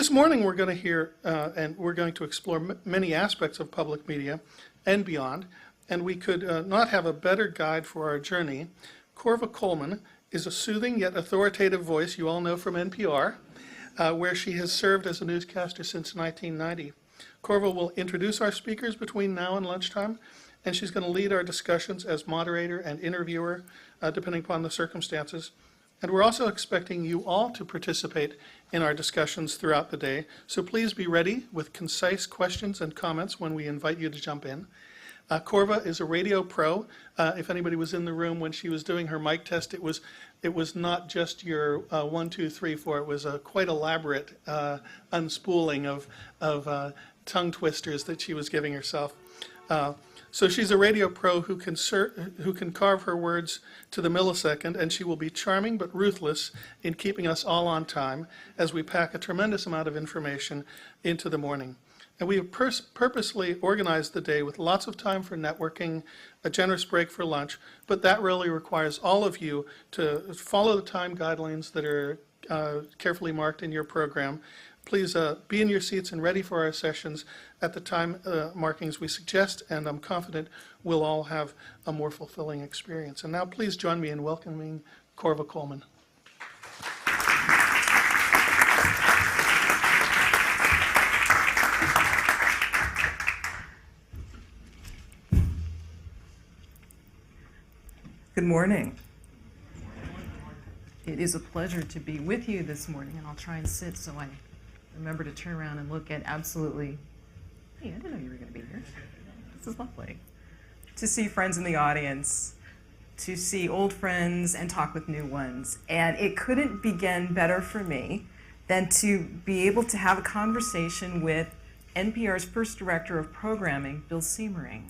This morning we're going to hear and we're going to explore many aspects of public media and beyond, and we could not have a better guide for our journey. Korva Coleman is a soothing yet authoritative voice you all know from NPR, where she has served as a newscaster since 1990. Korva will introduce our speakers between now and lunchtime, and she's going to lead our discussions as moderator and interviewer, depending upon the circumstances. And we're also expecting you all to participate in our discussions throughout the day, so please be ready with concise questions and comments when we invite you to jump in. Korva is a radio pro. If anybody was in the room when she was doing her mic test, it was not just your 1, 2, 3, 4. It was a quite elaborate unspooling of tongue twisters that she was giving herself. So she's a radio pro who can carve her words to the millisecond, and she will be charming but ruthless in keeping us all on time as we pack a tremendous amount of information into the morning. And we have purposely organized the day with lots of time for networking, a generous break for lunch, but that really requires all of you to follow the time guidelines that are carefully marked in your program. Please be in your seats and ready for our sessions at the time markings we suggest, and I'm confident we'll all have a more fulfilling experience. And now please join me in welcoming Korva Coleman. Good morning. It is a pleasure to be with you this morning, and I'll try and sit so I remember to turn around and look at absolutely, hey, I didn't know you were going to be here. This is lovely. To see friends in the audience, to see old friends and talk with new ones. And it couldn't begin better for me than to be able to have a conversation with NPR's first director of programming, Bill Siemering.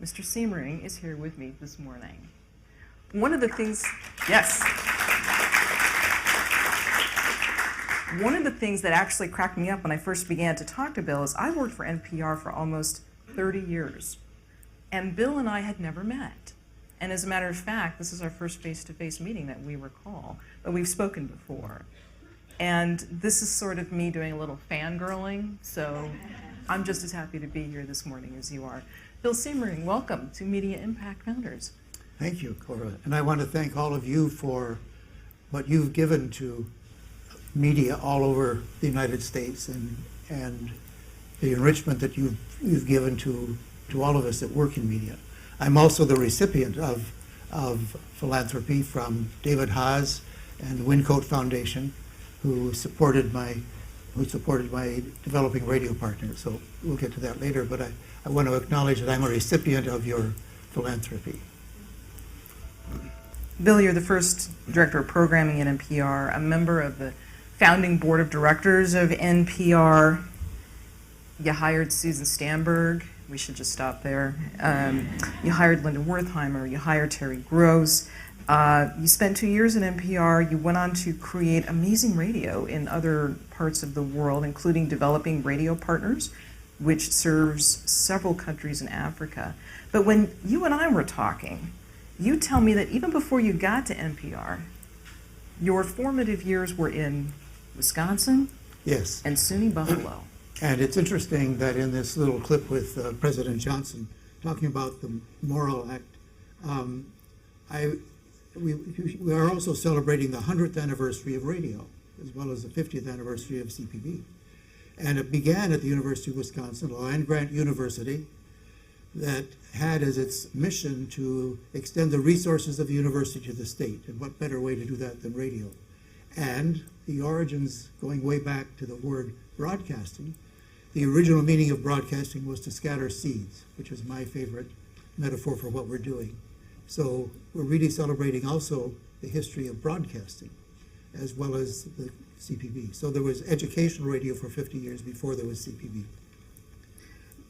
Mr. Siemering is here with me this morning. One of the things, yes. One of the things that actually cracked me up when I first began to talk to Bill is I worked for NPR for almost 30 years, and Bill and I had never met. And as a matter of fact, this is our first face-to-face meeting that we recall, but we've spoken before. And this is sort of me doing a little fangirling, so I'm just as happy to be here this morning as you are. Bill Siemering, welcome to Media Impact Founders. Thank you, Korva. And I want to thank all of you for what you've given to media all over the United States and the enrichment that you've given to all of us that work in media. I'm also the recipient of philanthropy from David Haas and the Wincoat Foundation, who supported my developing radio partner. So we'll get to that later, but I want to acknowledge that I'm a recipient of your philanthropy. Bill, you're the first director of programming at NPR, a member of the founding board of directors of NPR. You hired Susan Stamberg. We should just stop there. You hired Linda Wertheimer. You hired Terry Gross. You spent 2 years at NPR. You went on to create amazing radio in other parts of the world, including developing Radio Partners, which serves several countries in Africa. But when you and I were talking, you tell me that even before you got to NPR, your formative years were in Wisconsin, yes, and SUNY Buffalo. And it's interesting that in this little clip with President Johnson talking about the Moral Act, we are also celebrating the 100th anniversary of radio, as well as the 50th anniversary of CPB. And it began at the University of Wisconsin, a land-grant university that had as its mission to extend the resources of the university to the state. And what better way to do that than radio? And the origins going way back to the word broadcasting. The original meaning of broadcasting was to scatter seeds, which is my favorite metaphor for what we're doing. So we're really celebrating also the history of broadcasting, as well as the CPB. So there was educational radio for 50 years before there was CPB.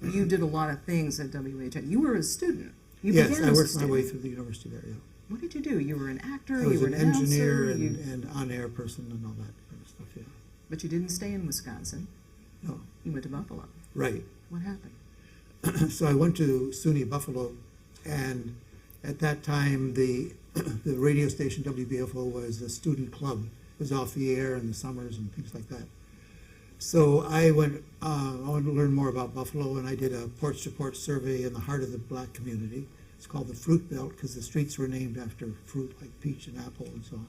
You did a lot of things at WHI. You were a student. Yes, I worked my way through the university there, yeah. What did you do? You were an actor, I was you were an an engineer announcer, and on-air person and all that kind of stuff, yeah. But you didn't stay in Wisconsin. No. You went to Buffalo. Right. What happened? So I went to SUNY Buffalo, and at that time the radio station WBFO was a student club. It was off the air in the summers and things like that. So I wanted to learn more about Buffalo, and I did a porch-to-porch survey in the heart of the black community. It's called the Fruit Belt because the streets were named after fruit like peach and apple and so on,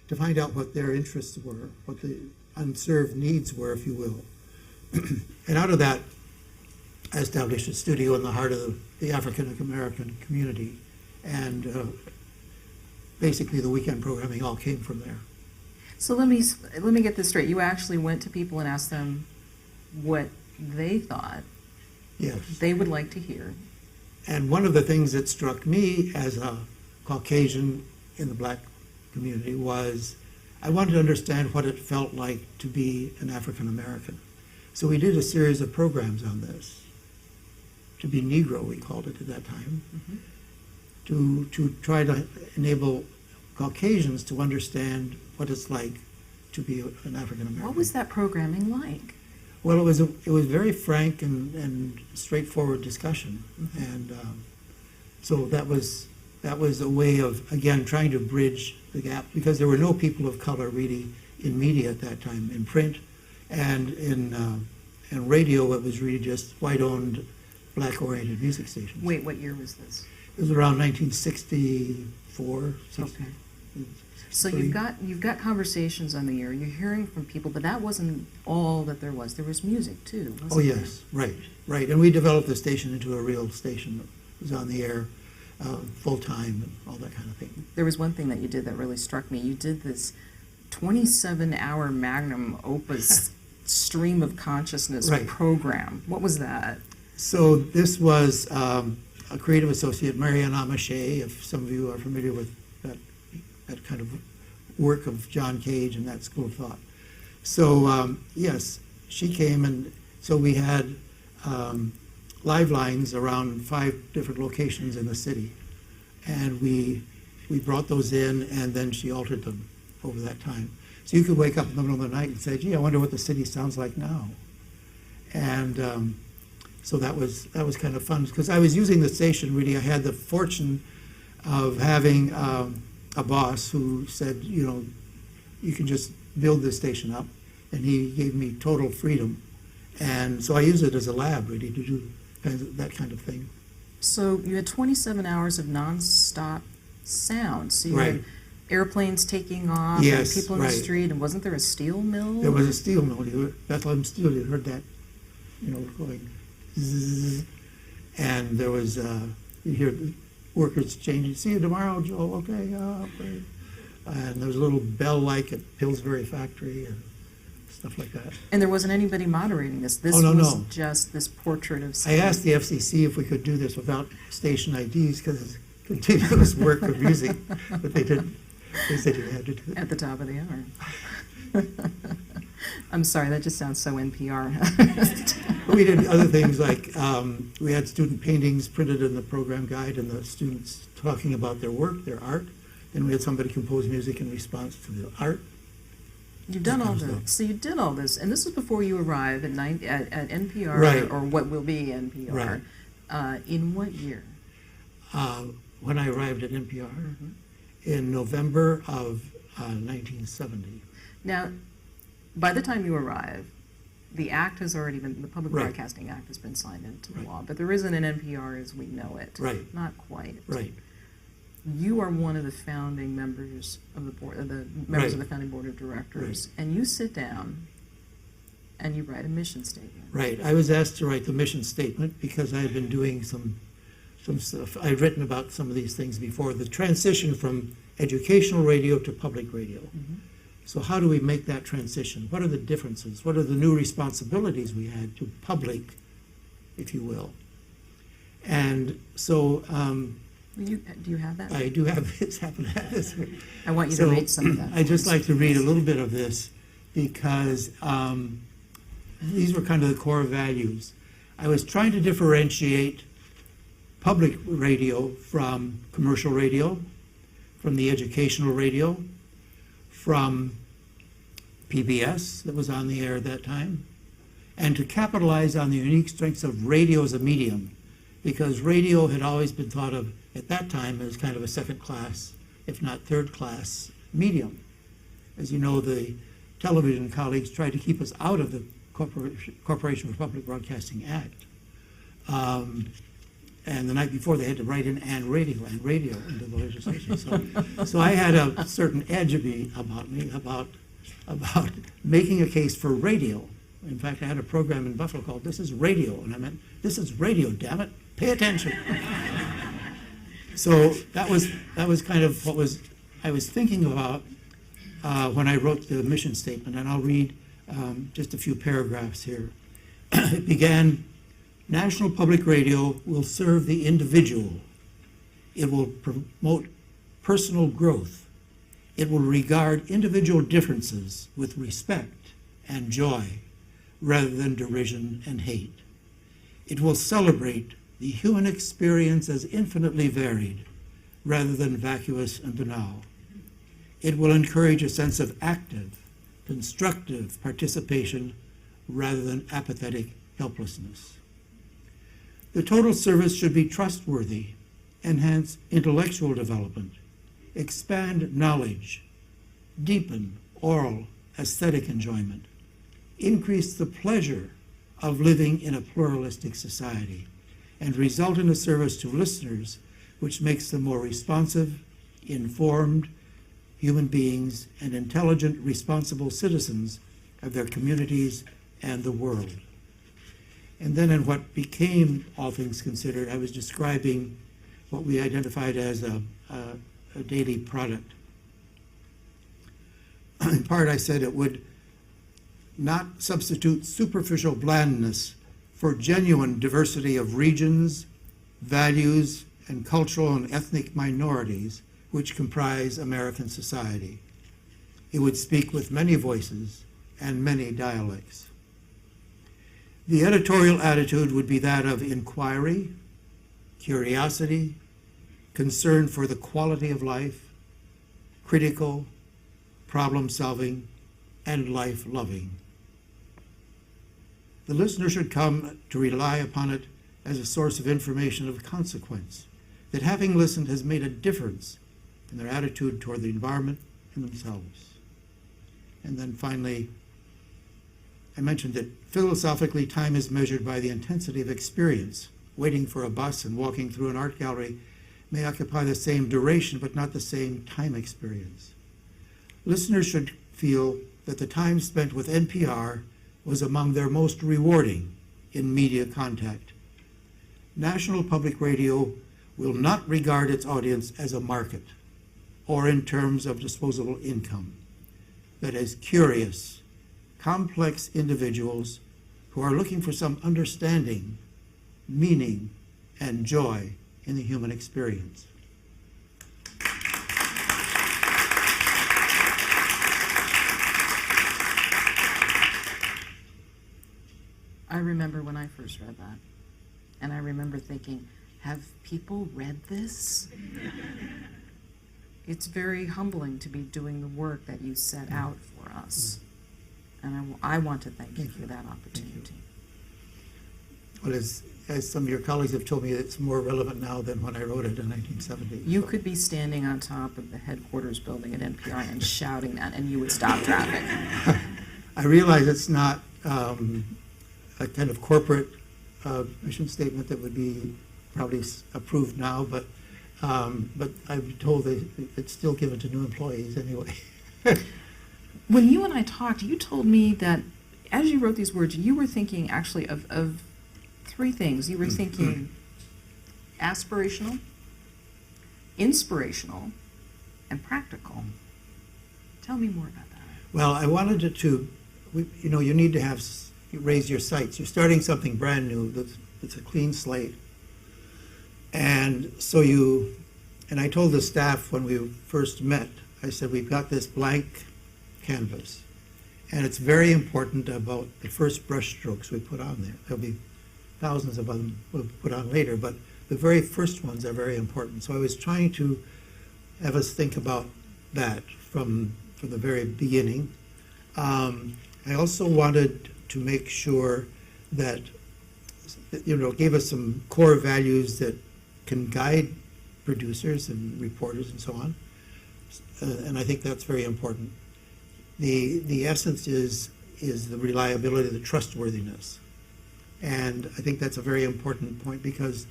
to find out what their interests were, what the unserved needs were, if you will. And out of that, I established a studio in the heart of the African American community, and basically the weekend programming all came from there. So let me get this straight. You actually went to people and asked them what they thought Yes. they would like to hear. And one of the things that struck me as a Caucasian in the black community was I wanted to understand what it felt like to be an African American. So we did a series of programs on this. To be Negro, we called it at that time, to try to enable Caucasians to understand what it's like to be an African American. What was that programming like? Well, it was very frank and straightforward discussion, and so that was a way of, again, trying to bridge the gap, because there were no people of color really in media at that time, in print and in radio. It was really just white-owned, black-oriented music stations. Wait, what year was this? It was around 1964. Okay. So you've got conversations on the air. You're hearing from people, but that wasn't all that there was. There was music too. Wasn't Oh yes, right. And we developed the station into a real station that was on the air full time and all that kind of thing. There was one thing that you did that really struck me. You did this 27-hour magnum opus stream of consciousness program. What was that? So this was a creative associate, Marianne Amache, if some of you are familiar with that kind of work of John Cage and that school of thought. So yes, she came, and so we had live lines around 5 different locations in the city, and we brought those in, and then she altered them over that time. So you could wake up in the middle of the night and say, gee, I wonder what the city sounds like now. And so that was kind of fun, because I was using the station really. I had the fortune of having a boss who said, you can just build this station up, and he gave me total freedom. And so I use it as a lab, really, to do that kind of thing. So you had 27 hours of nonstop sound. So you had airplanes taking off, Yes, and people in the street, and wasn't there a steel mill? There was a steel mill. Bethlehem Steel, you heard that, going zzz. And there was, you hear the workers changing, see you tomorrow, Joe, okay, okay. And there was a little bell-like at Pillsbury Factory and stuff like that. And there wasn't anybody moderating this. This was just this portrait of I asked the FCC if we could do this without station IDs, because it's continuous work of music, but they didn't. They said you had to do it. At the top of the hour. I'm sorry, that just sounds so NPR. We did other things like we had student paintings printed in the program guide, and the students talking about their work, their art. Then we had somebody compose music in response to the art. You've done all this. So you did all this, and this was before you arrived at NPR, or what will be NPR. In what year? When I arrived at NPR, in November of 1970. Now, by the time you arrive, the act has already been, the Public Broadcasting Act has been signed into law, but there isn't an NPR as we know it. Not quite. You are one of the founding members of the board, of the members of the founding board of directors, and you sit down and you write a mission statement. I was asked to write the mission statement because I had been doing some stuff. I'd written about some of these things before, the transition from educational radio to public radio. So how do we make that transition? What are the differences? What are the new responsibilities we had to public, if you will? And so... do you have that? I do have this. Happen to have this. I want you to read some of that. I'd just like to read a little bit of this, because these were kind of the core values. I was trying to differentiate public radio from commercial radio, from the educational radio, from PBS that was on the air at that time, and to capitalize on the unique strengths of radio as a medium, because radio had always been thought of at that time as kind of a second class, if not third class medium. As you know, the television colleagues tried to keep us out of the Corporation for Public Broadcasting Act. And the night before, they had to write in and radio into the legislation. So I had a certain edge about me about making a case for radio. In fact, I had a program in Buffalo called "This is Radio," and I meant, "This is radio, damn it, pay attention." So that was kind of what I was thinking about when I wrote the mission statement, and I'll read just a few paragraphs here. It began, "National Public Radio will serve the individual. It will promote personal growth. It will regard individual differences with respect and joy rather than derision and hate. It will celebrate the human experience as infinitely varied rather than vacuous and banal. It will encourage a sense of active, constructive participation rather than apathetic helplessness. The total service should be trustworthy, enhance intellectual development, expand knowledge, deepen oral aesthetic enjoyment, increase the pleasure of living in a pluralistic society, and result in a service to listeners which makes them more responsive, informed human beings and intelligent, responsible citizens of their communities and the world." And then in what became All Things Considered, I was describing what we identified as a daily product. In part, I said it would not substitute superficial blandness for genuine diversity of regions, values, and cultural and ethnic minorities which comprise American society. It would speak with many voices and many dialects. The editorial attitude would be that of inquiry, curiosity, concern for the quality of life, critical, problem-solving, and life-loving. The listener should come to rely upon it as a source of information of consequence, that having listened has made a difference in their attitude toward the environment and themselves. And then finally, I mentioned that philosophically, time is measured by the intensity of experience. Waiting for a bus and walking through an art gallery may occupy the same duration, but not the same time experience. Listeners should feel that the time spent with NPR was among their most rewarding in media contact. National Public Radio will not regard its audience as a market or in terms of disposable income, but as curious, complex individuals who are looking for some understanding, meaning, and joy in the human experience. I remember when I first read that, and I remember thinking, have people read this? It's very humbling to be doing the work that you set out for us. And I want to thank you for that opportunity. Well, as some of your colleagues have told me, it's more relevant now than when I wrote it in 1970. You could be standing on top of the headquarters building at NPR and shouting that, and you would stop traffic. I realize it's not a kind of corporate mission statement that would be probably approved now, but I'm told that it's still given to new employees anyway. When you and I talked, you told me that as you wrote these words, you were thinking actually of three things. You were thinking aspirational, inspirational, and practical. Tell me more about that. Well, I wanted it to, you need to raise your sights. You're starting something brand new. It's a clean slate. And so and I told the staff when we first met, I said, we've got this blank canvas. And it's very important about the first brush strokes we put on there. There'll be thousands of them we'll put on later, but the very first ones are very important. So I was trying to have us think about that from the very beginning. I also wanted to make sure that, gave us some core values that can guide producers and reporters and so on. And I think that's very important. the essence is the reliability, the trustworthiness. And I think that's a very important point because,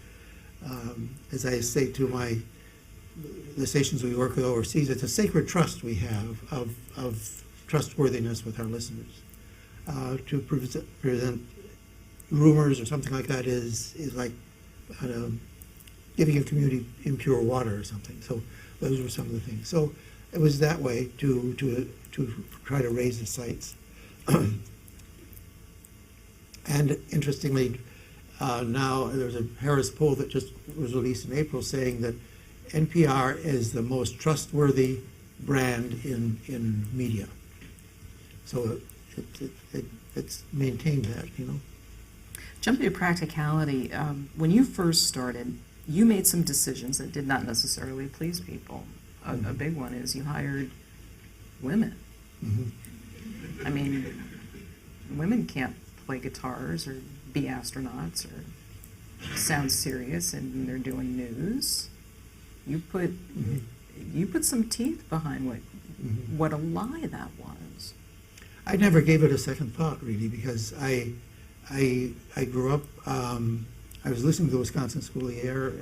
as I say to the stations we work with overseas, it's a sacred trust we have of trustworthiness with our listeners. To present rumors or something like that is like giving a community impure water or something. So those were some of the things. So it was that way to try to raise the sites. And interestingly, now there's a Harris poll that just was released in April saying that NPR is the most trustworthy brand in media. So it's maintained that, you know. Jumping to practicality, when you first started, you made some decisions that did not necessarily please people. A big one is you hired women. Mm-hmm. I mean, women can't play guitars or be astronauts or sound serious, and they're doing news. You put some teeth behind what a lie that was. I never gave it a second thought, really, because I grew up. I was listening to the Wisconsin School of the Air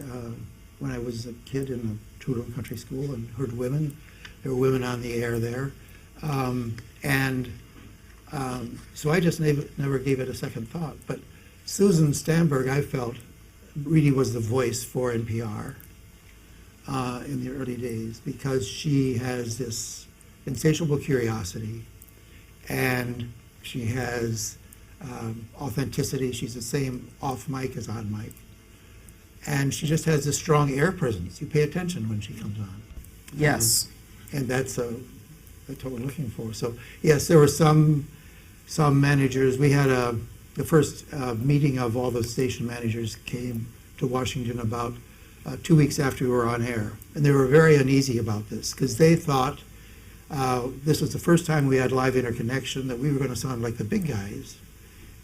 when I was a kid in a two-room country school and heard women. There were women on the air there, so I just never gave it a second thought. But Susan Stamberg, I felt, really was the voice for NPR in the early days because she has this insatiable curiosity, and she has authenticity. She's the same off mic as on mic. And she just has this strong air presence. You pay attention when she comes on. Yes. And that's what we're looking for. So yes, there were some managers. We had the first meeting of all the station managers came to Washington about 2 weeks after we were on air. And they were very uneasy about this because they thought this was the first time we had live interconnection, that we were going to sound like the big guys.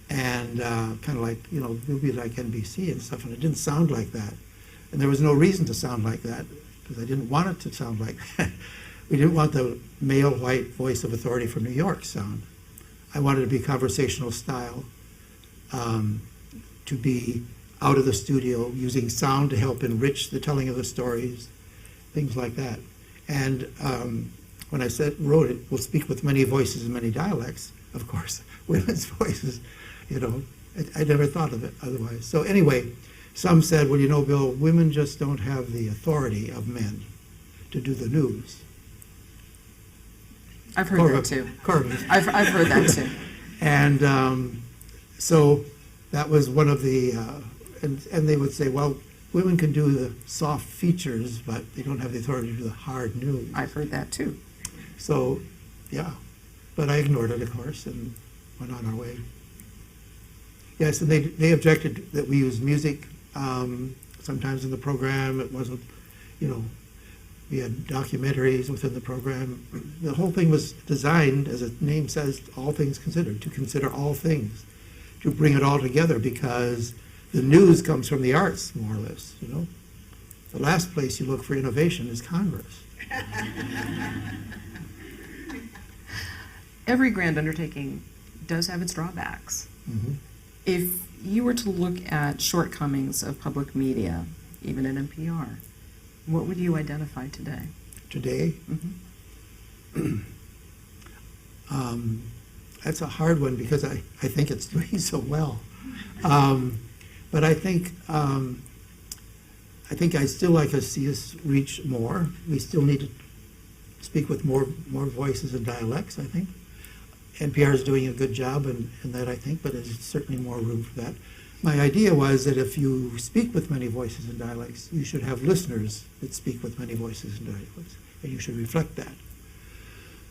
And kind of like, you know, we'll be like NBC and stuff, and it didn't sound like that. And there was no reason to sound like that, because I didn't want it to sound like that. We didn't want the male white voice of authority from New York sound. I wanted it to be conversational style, to be out of the studio, using sound to help enrich the telling of the stories, things like that. And when I wrote it, we'll speak with many voices and many dialects, of course, women's voices. You know, I never thought of it otherwise. So anyway, some said, well, you know, Bill, women just don't have the authority of men to do the news. I've heard that too. Korva. I've heard that too. And so that was one of the, and they would say, well, women can do the soft features, but they don't have the authority to do the hard news. I've heard that too. So, yeah. But I ignored it, of course, and went on our way. Yes, and they objected that we use music sometimes in the program. It wasn't, you know, we had documentaries within the program. The whole thing was designed, as the name says, all things considered, to consider all things, to bring it all together, because the news comes from the arts, more or less, you know. The last place you look for innovation is Congress. Every grand undertaking does have its drawbacks. Mm-hmm. If you were to look at shortcomings of public media, even at NPR, what would you identify today? Today? Mm-hmm. That's a hard one because I think it's doing so well. But I think I still like to see us reach more. We still need to speak with more voices and dialects, I think. NPR is doing a good job in that, I think, but there's certainly more room for that. My idea was that if you speak with many voices and dialects, you should have listeners that speak with many voices and dialects, and you should reflect that.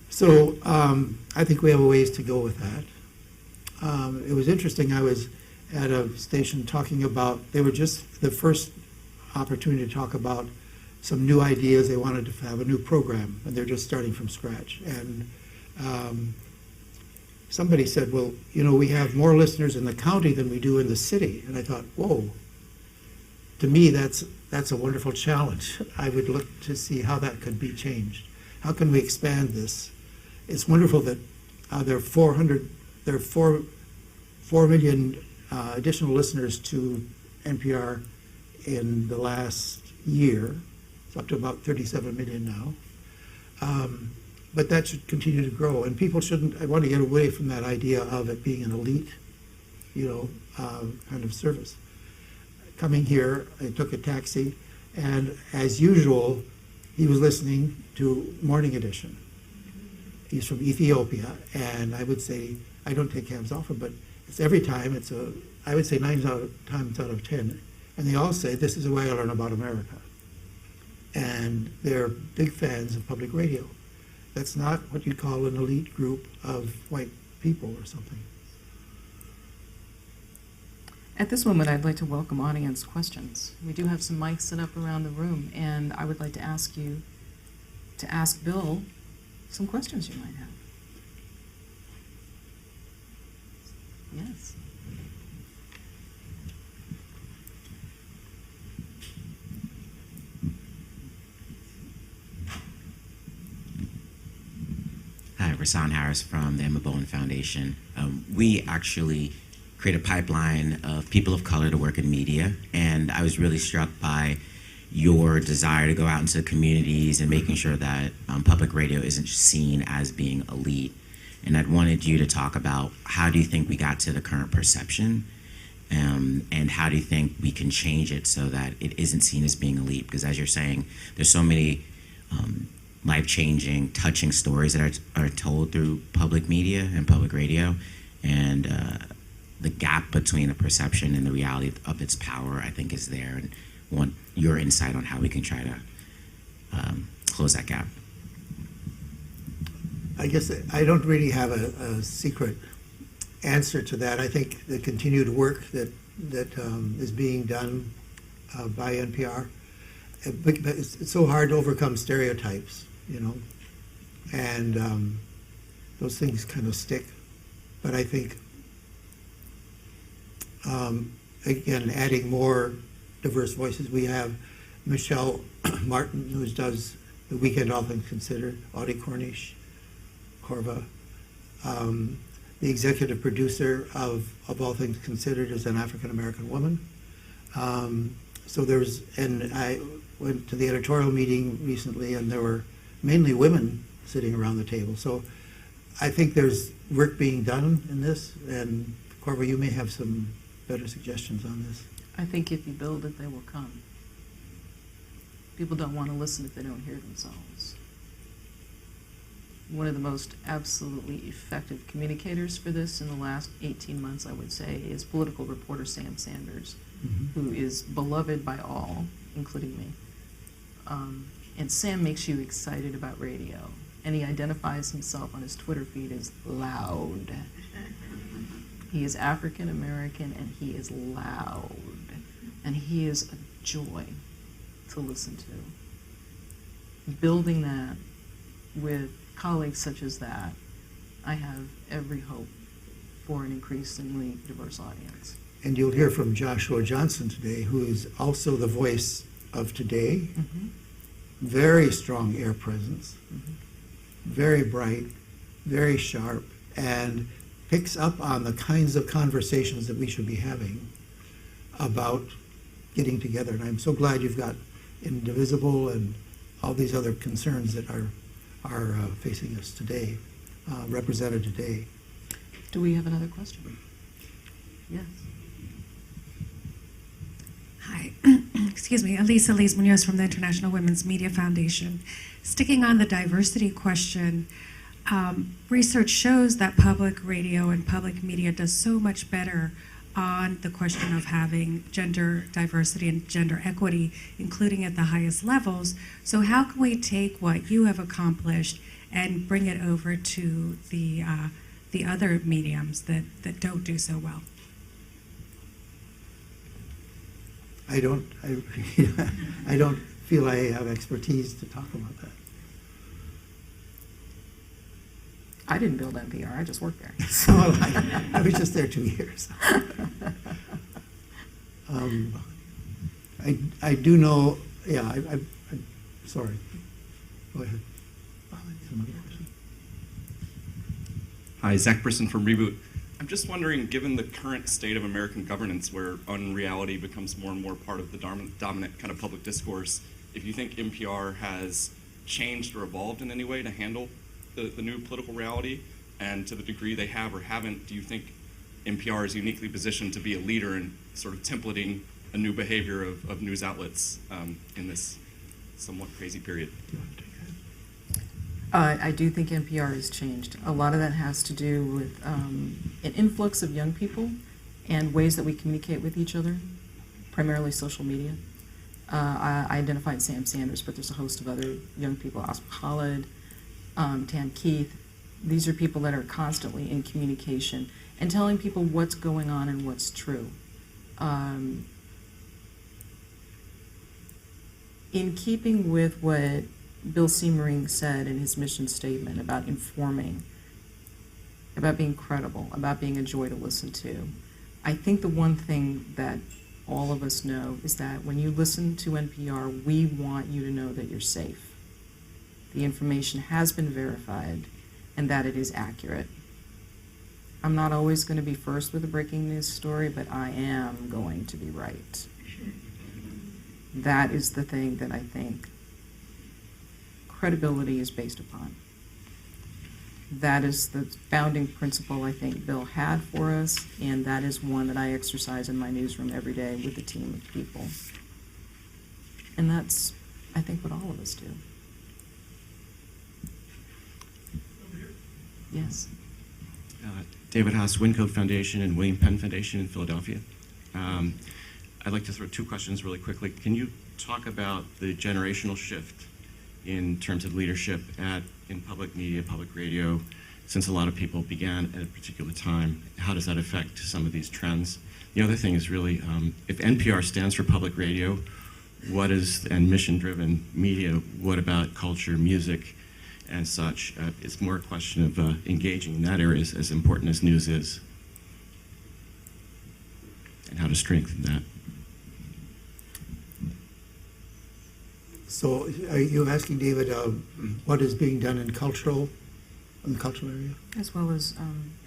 So I think we have a ways to go with that. It was interesting. I was at a station talking about, they were just the first opportunity to talk about some new ideas. They wanted to have a new program, and they're just starting from scratch. And somebody said, well, you know, we have more listeners in the county than we do in the city. And I thought, whoa, to me, that's a wonderful challenge. I would look to see how that could be changed. How can we expand this it's wonderful that there are 4 million additional listeners to NPR in the last year. It's up to about 37 million now. But that should continue to grow, and people shouldn't, I want to get away from that idea of it being an elite, kind of service. Coming here, I took a taxi, and as usual, he was listening to Morning Edition. He's from Ethiopia, and I would say, I don't take cabs often, but it's every time, I would say 9 times out of 10, and they all say, this is the way I learn about America. And they're big fans of public radio. That's not what you'd call an elite group of white people or something. At this moment, I'd like to welcome audience questions. We do have some mics set up around the room, and I would like to ask you to ask Bill some questions you might have. Yes. Hi, Rasan Harris from the Emma Bowen Foundation. We actually create a pipeline of people of color to work in media, and I was really struck by your desire to go out into communities and making sure that public radio isn't seen as being elite. And I'd wanted you to talk about how do you think we got to the current perception, and how do you think we can change it so that it isn't seen as being elite? Because as you're saying, there's so many life-changing, touching stories that are told through public media and public radio, and the gap between the perception and the reality of its power, I think, is there, and want your insight on how we can try to close that gap. I guess I don't really have a secret answer to that. I think the continued work that is being done by NPR, it's so hard to overcome stereotypes, and those things kind of stick. But I think, again, adding more diverse voices. We have Michelle Martin, who does the Weekend All Things Considered, Audie Cornish, Korva. The executive producer of All Things Considered is an African-American woman. And I went to the editorial meeting recently, and there were mainly women sitting around the table. So I think there's work being done in this, and Korva, you may have some better suggestions on this. I think if you build it, they will come. People don't want to listen if they don't hear themselves. One of the most absolutely effective communicators for this in the last 18 months, I would say, is political reporter Sam Sanders, who is beloved by all, including me. And Sam makes you excited about radio. And he identifies himself on his Twitter feed as loud. He is African American, and he is loud. And he is a joy to listen to. Building that with colleagues such as that, I have every hope for an increasingly diverse audience. And you'll hear from Joshua Johnson today, who is also the voice of today. Very strong air presence, very bright, very sharp, and picks up on the kinds of conversations that we should be having about getting together. And I'm so glad you've got Indivisible and all these other concerns that are facing us today, represented today. Do we have another question? Yes. Hi, excuse me, Elisa Liz Munoz from the International Women's Media Foundation. Sticking on the diversity question, research shows that public radio and public media does so much better on the question of having gender diversity and gender equity, including at the highest levels. So how can we take what you have accomplished and bring it over to the other mediums that don't do so well? I don't feel I have expertise to talk about that. I didn't build NPR, I just worked there. So I was just there 2 years. I do know, yeah, I'm sorry. Go ahead. Some other question. Hi, Zach Brisson from Reboot. I'm just wondering, given the current state of American governance where unreality becomes more and more part of the dominant kind of public discourse, if you think NPR has changed or evolved in any way to handle the new political reality, and to the degree they have or haven't, do you think NPR is uniquely positioned to be a leader in sort of templating a new behavior of news outlets in this somewhat crazy period? I do think NPR has changed. A lot of that has to do with an influx of young people and ways that we communicate with each other, primarily social media. I identified Sam Sanders, but there's a host of other young people, Oscar Khalid, Tam Keith. These are people that are constantly in communication and telling people what's going on and what's true. In keeping with what Bill Siemering said in his mission statement about informing, about being credible, about being a joy to listen to, I think the one thing that all of us know is that when you listen to NPR, we want you to know that you're safe. The information has been verified and that it is accurate. I'm not always going to be first with a breaking news story, but I am going to be right. That is the thing that I think credibility is based upon. That is the founding principle I think Bill had for us, and that is one that I exercise in my newsroom every day with a team of people. And that's, I think, what all of us do. Yes. David Haas, Wincode Foundation and William Penn Foundation in Philadelphia. I'd like to throw two questions really quickly. Can you talk about the generational shift in terms of leadership in public media, public radio, since a lot of people began at a particular time? How does that affect some of these trends? The other thing is really, if NPR stands for public radio, and mission-driven media, what about culture, music, and such? It's more a question of engaging in that area as important as news is, and how to strengthen that. So are you asking, David, what is being done in the cultural area? As well as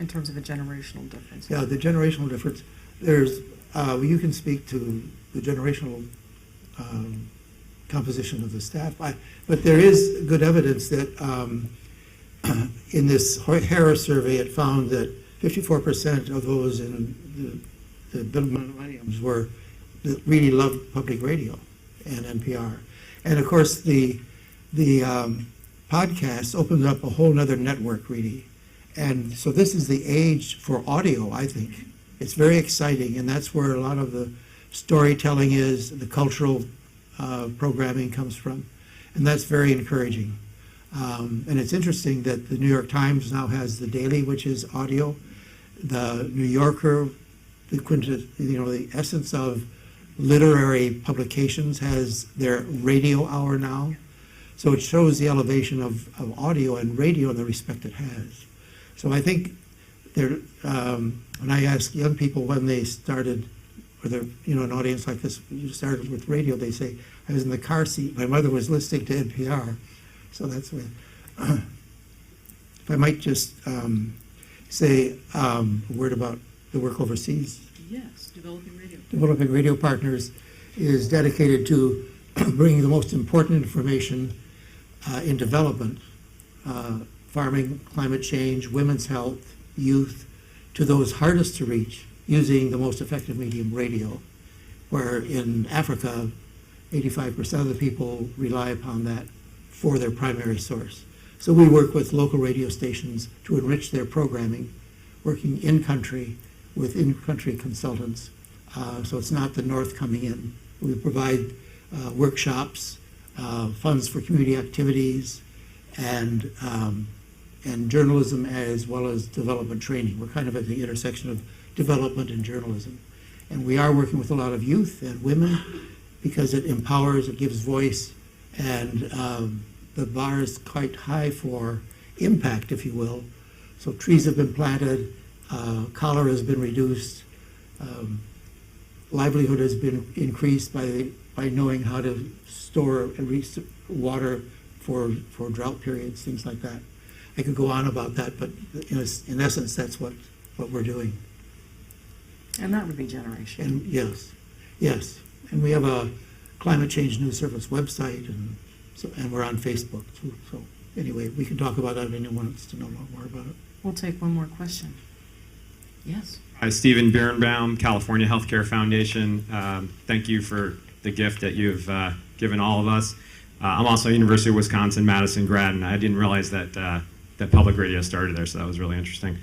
in terms of a generational difference. Yeah, the generational difference. There's, you can speak to the generational composition of the staff, but there is good evidence that in this Harris survey, it found that 54% of those in the millenniums really loved public radio and NPR. And of course, the podcast opens up a whole other network, really. And so this is the age for audio, I think. It's very exciting, and that's where a lot of the storytelling is, the cultural programming comes from. And that's very encouraging. And it's interesting that the New York Times now has the Daily, which is audio. The New Yorker, the essence of literary publications, has their radio hour now. So it shows the elevation of audio and radio and the respect it has. So I think when I ask young people when they started, or they're, an audience like this, you started with radio, they say, I was in the car seat, my mother was listening to NPR. So that's what, if I might just say a word about the work overseas. Yes, developing radio. Developing Radio Partners is dedicated to bringing the most important information in development, farming, climate change, women's health, youth, to those hardest to reach using the most effective medium, radio, where in Africa, 85% of the people rely upon that for their primary source. So we work with local radio stations to enrich their programming, working in-country with in-country consultants. So it's not the North coming in. We provide workshops, funds for community activities, and journalism as well as development training. We're kind of at the intersection of development and journalism. And we are working with a lot of youth and women because it empowers, it gives voice, and the bar is quite high for impact, if you will. So trees have been planted, cholera has been reduced, livelihood has been increased by knowing how to store and water for drought periods, things like that. I could go on about that, but in essence, that's what we're doing. And that would be generation. And yes. And we have a Climate Change News Service website, and we're on Facebook too. So anyway, we can talk about that if anyone wants to know more about it. We'll take one more question. Yes. Hi, Stephen Birnbaum, California Healthcare Foundation. Thank you for the gift that you've given all of us. I'm also a University of Wisconsin-Madison grad, and I didn't realize that that public radio started there, so that was really interesting.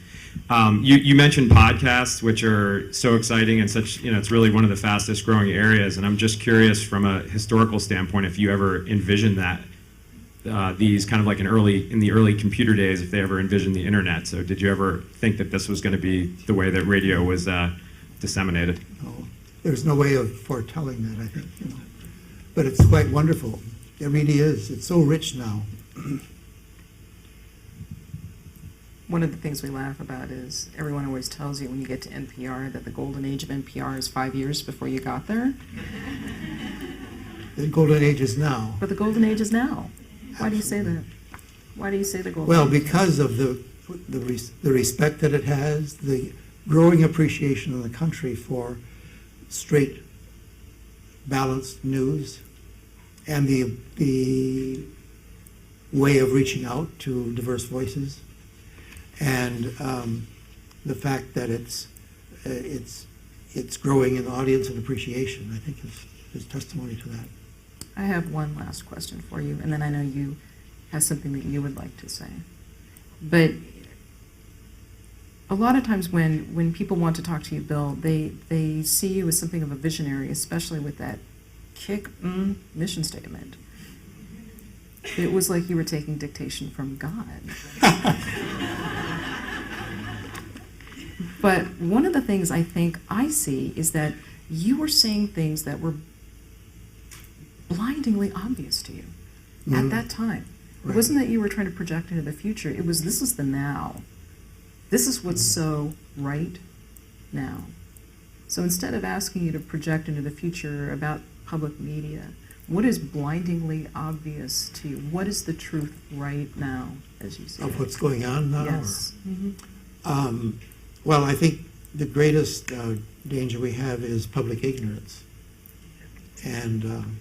You mentioned podcasts, which are so exciting and such, it's really one of the fastest growing areas, and I'm just curious from a historical standpoint if you ever envisioned that, these kind of like in the early computer days, if they ever envisioned the internet. So did you ever think that this was going to be the way that radio was disseminated? No, there's no way of foretelling that, I think, But it's quite wonderful. It really is. It's so rich now. One of the things we laugh about is everyone always tells you when you get to NPR that the golden age of NPR is 5 years before you got there. The golden age is now. But the golden age is now. Why do you say that? Why do you say the golden Well, age? because of the respect that it has, the growing appreciation in the country for straight, balanced news, and the way of reaching out to diverse voices, and the fact that it's growing in audience and appreciation, I think is testimony to that. I have one last question for you, and then I know you have something that you would like to say. But a lot of times when people want to talk to you, Bill, they see you as something of a visionary, especially with that mission statement. It was like you were taking dictation from God. But one of the things I think I see is that you were saying things that were blindingly obvious to you at that time. It Right. wasn't that you were trying to project into the future. It was, this is the now. This is what's so right now. So instead of asking you to project into the future about public media, what is blindingly obvious to you? What is the truth right now, as you see Of it? what's going on now? Yes. Well, I think the greatest danger we have is public ignorance. And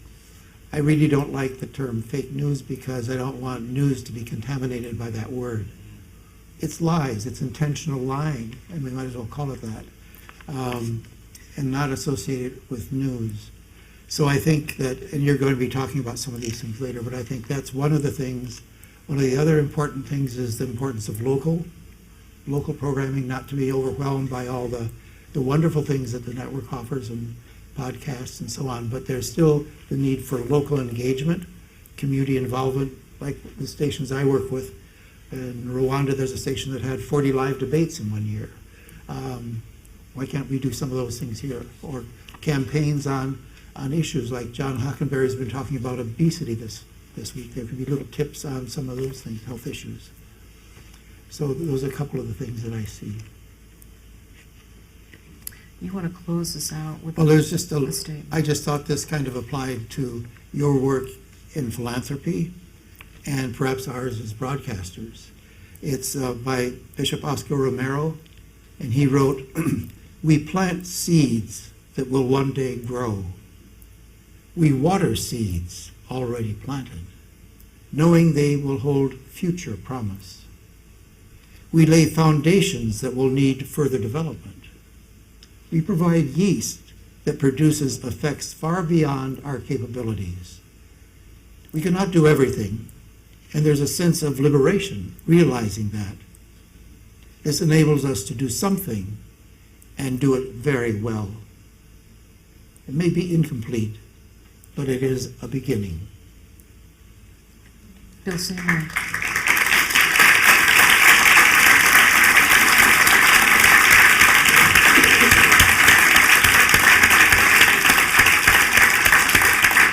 I really don't like the term fake news because I don't want news to be contaminated by that word. It's lies, it's intentional lying, and we might as well call it that, and not associated with news. So I think that, and you're going to be talking about some of these things later, but I think that's one of the things. One of the other important things is the importance of local programming, not to be overwhelmed by all the wonderful things that the network offers and podcasts and so on, but there's still the need for local engagement, community involvement, like the stations I work with. In Rwanda, there's a station that had 40 live debates in 1 year. Why can't we do some of those things here? Or campaigns on issues like John Hockenberry's been talking about obesity this week. There could be little tips on some of those things, health issues. So those are a couple of the things that I see. You want to close this out with Well, there's just a statement? I just thought this kind of applied to your work in philanthropy and perhaps ours as broadcasters. It's by Bishop Oscar Romero, and he wrote, "We plant seeds that will one day grow. We water seeds already planted, knowing they will hold future promise. We lay foundations that will need further development. We provide yeast that produces effects far beyond our capabilities. We cannot do everything, and there's a sense of liberation realizing that. This enables us to do something and do it very well. It may be incomplete, but it is a beginning." Bill Siemering.